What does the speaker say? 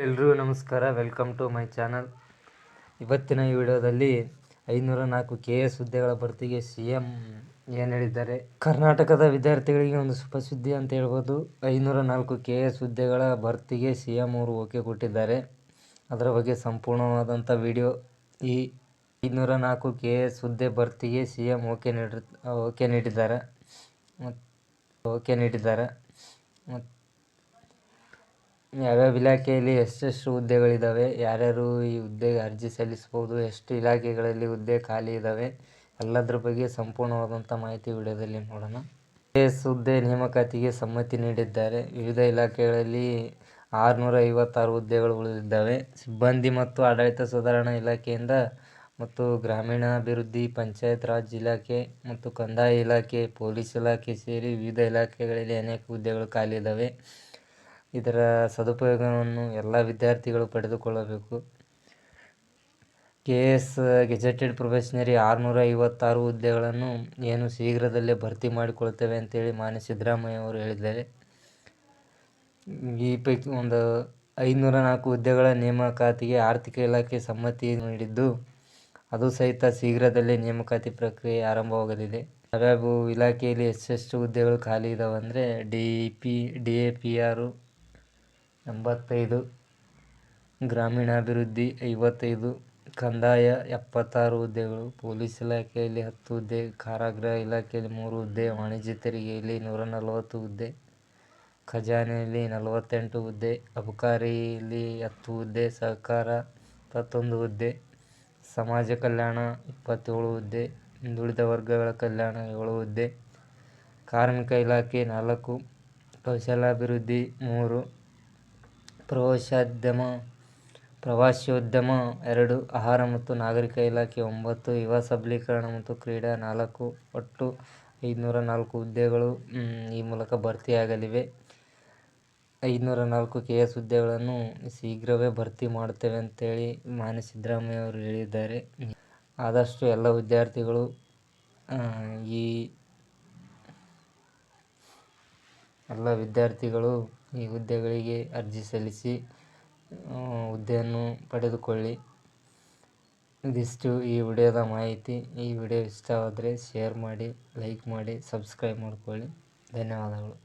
ಎಲ್ರಿಗೂ ನಮಸ್ಕಾರ, welcome to my channel. ಇವತ್ತಿನ ಈ ವಿಡಿಯೋದಲ್ಲಿ 504 KS ಹುದ್ದೆಗಳ ಭರ್ತಿಗೆ CM ಏನು ಹೇಳಿದ್ದಾರೆ. ಕರ್ನಾಟಕದ ವಿದ್ಯಾರ್ಥಿಗಳಿಗೆ ಒಂದು ಸುದ್ದಿ ಅಂತ ಹೇಳ್ಬೋದು. 504 KS ಹುದ್ದೆಗಳ ಭರ್ತಿಗೆ CM ಅವರು ಓಕೆ ಕೊಟ್ಟಿದ್ದಾರೆ. ಅದರ ಬಗ್ಗೆ ಸಂಪೂರ್ಣವಾದಂಥ ವಿಡಿಯೋ. ಈ 504 KS ಹುದ್ದೆ ಭರ್ತಿಗೆ CM ಓಕೆ ನೀಡಿದ್ದಾರೆ. ಯಾವ್ಯಾವ ಇಲಾಖೆಯಲ್ಲಿ ಎಷ್ಟೆಷ್ಟು ಹುದ್ದೆಗಳಿದ್ದಾವೆ, ಯಾರ್ಯಾರು ಈ ಹುದ್ದೆಗೆ ಅರ್ಜಿ ಸಲ್ಲಿಸ್ಬೋದು, ಎಷ್ಟು ಇಲಾಖೆಗಳಲ್ಲಿ ಹುದ್ದೆ ಖಾಲಿ ಇದ್ದಾವೆ, ಎಲ್ಲದರ ಬಗ್ಗೆ ಸಂಪೂರ್ಣವಾದಂಥ ಮಾಹಿತಿ ವಿಡಿಯೋದಲ್ಲಿ ನೋಡೋಣ. KS ಹುದ್ದೆ ನೇಮಕಾತಿಗೆ ಸಮ್ಮತಿ ನೀಡಿದ್ದಾರೆ. ವಿವಿಧ ಇಲಾಖೆಗಳಲ್ಲಿ 656 ಹುದ್ದೆಗಳು ಉಳಿದಿದ್ದಾವೆ. ಸಿಬ್ಬಂದಿ ಮತ್ತು ಆಡಳಿತ ಸುಧಾರಣಾ ಇಲಾಖೆಯಿಂದ ಮತ್ತು ಗ್ರಾಮೀಣಾಭಿವೃದ್ಧಿ, ಪಂಚಾಯತ್ ರಾಜ್ ಇಲಾಖೆ ಮತ್ತು ಕಂದಾಯ ಇಲಾಖೆ, ಪೊಲೀಸ್ ಇಲಾಖೆ ಸೇರಿ ವಿವಿಧ ಇಲಾಖೆಗಳಲ್ಲಿ ಅನೇಕ ಹುದ್ದೆಗಳು ಖಾಲಿ ಇದ್ದಾವೆ. ಇದರ ಸದುಪಯೋಗವನ್ನು ಎಲ್ಲ ವಿದ್ಯಾರ್ಥಿಗಳು ಪಡೆದುಕೊಳ್ಳಬೇಕು. KS ಗೆಜೆಟೆಡ್ ಪ್ರೊಬೆಷನರಿ 656 ಹುದ್ದೆಗಳನ್ನು ಏನು ಶೀಘ್ರದಲ್ಲೇ ಭರ್ತಿ ಮಾಡಿಕೊಳ್ತೇವೆ ಅಂತೇಳಿ ಮಾನ್ಯ ಸಿದ್ದರಾಮಯ್ಯ ಅವರು ಹೇಳಿದ್ದಾರೆ. ಈ ಪೈಕಿ ಒಂದು 504 ಹುದ್ದೆಗಳ ನೇಮಕಾತಿಗೆ ಆರ್ಥಿಕ ಇಲಾಖೆ ಸಮ್ಮತಿ ನೀಡಿದ್ದು, ಅದು ಸಹಿತ ಶೀಘ್ರದಲ್ಲೇ ನೇಮಕಾತಿ ಪ್ರಕ್ರಿಯೆ ಆರಂಭವಾಗಲಿದೆ. ಯಾವ್ಯಾವ ಇಲಾಖೆಯಲ್ಲಿ ಎಷ್ಟೆಷ್ಟು ಹುದ್ದೆಗಳು ಖಾಲಿ ಇದಾವೆ ಅಂದರೆ DAPR 85, ಗ್ರಾಮೀಣಾಭಿವೃದ್ಧಿ 55, ಕಂದಾಯ 76 ಹುದ್ದೆಗಳು, ಪೊಲೀಸ್ ಇಲಾಖೆಯಲ್ಲಿ 10 ಹುದ್ದೆ, ಕಾರಾಗೃಹ ಇಲಾಖೆಯಲ್ಲಿ 3 ಹುದ್ದೆ, ವಾಣಿಜ್ಯ ತೆರಿಗೆಯಲ್ಲಿ 140 ಹುದ್ದೆ, ಖಜಾನೆಯಲ್ಲಿ 48 ಹುದ್ದೆ, ಅಬಕಾರಿಯಲ್ಲಿ 10 ಹುದ್ದೆ, ಸಹಕಾರ 21 ಹುದ್ದೆ, ಸಮಾಜ ಕಲ್ಯಾಣ 27 ಹುದ್ದೆ, ಹಿಂದುಳಿದ ವರ್ಗಗಳ ಕಲ್ಯಾಣ 7 ಹುದ್ದೆ, ಕಾರ್ಮಿಕ ಇಲಾಖೆ 4, ಕೌಶಲ್ಯಾಭಿವೃದ್ಧಿ 3, ಪ್ರವಾಸೋದ್ಯಮ 2, ಆಹಾರ ಮತ್ತು ನಾಗರಿಕ ಇಲಾಖೆ 9, ಯುವ ಸಬಲೀಕರಣ ಮತ್ತು ಕ್ರೀಡಾ 4. ಒಟ್ಟು 504 ಹುದ್ದೆಗಳು ಈ ಮೂಲಕ ಭರ್ತಿಯಾಗಲಿವೆ. 504 KS ಹುದ್ದೆಗಳನ್ನು ಶೀಘ್ರವೇ ಭರ್ತಿ ಮಾಡುತ್ತೇವೆ ಅಂತೇಳಿ ಮಾನ್ಯ ಸಿದ್ದರಾಮಯ್ಯ ಅವರು ಹೇಳಿದ್ದಾರೆ. ಆದಷ್ಟು ಎಲ್ಲ ವಿದ್ಯಾರ್ಥಿಗಳು ಈ ಹುದ್ದೆಗಳಿಗೆ ಅರ್ಜಿ ಸಲ್ಲಿಸಿ ಹುದ್ದೆಯನ್ನು ಪಡೆದುಕೊಳ್ಳಿ. ಇದಿಷ್ಟು ಈ ವಿಡಿಯೋದ ಮಾಹಿತಿ. ಈ ವಿಡಿಯೋ ಇಷ್ಟವಾದರೆ ಶೇರ್ ಮಾಡಿ, ಲೈಕ್ ಮಾಡಿ, ಸಬ್ಸ್ಕ್ರೈಬ್ ಮಾಡಿಕೊಳ್ಳಿ. ಧನ್ಯವಾದಗಳು.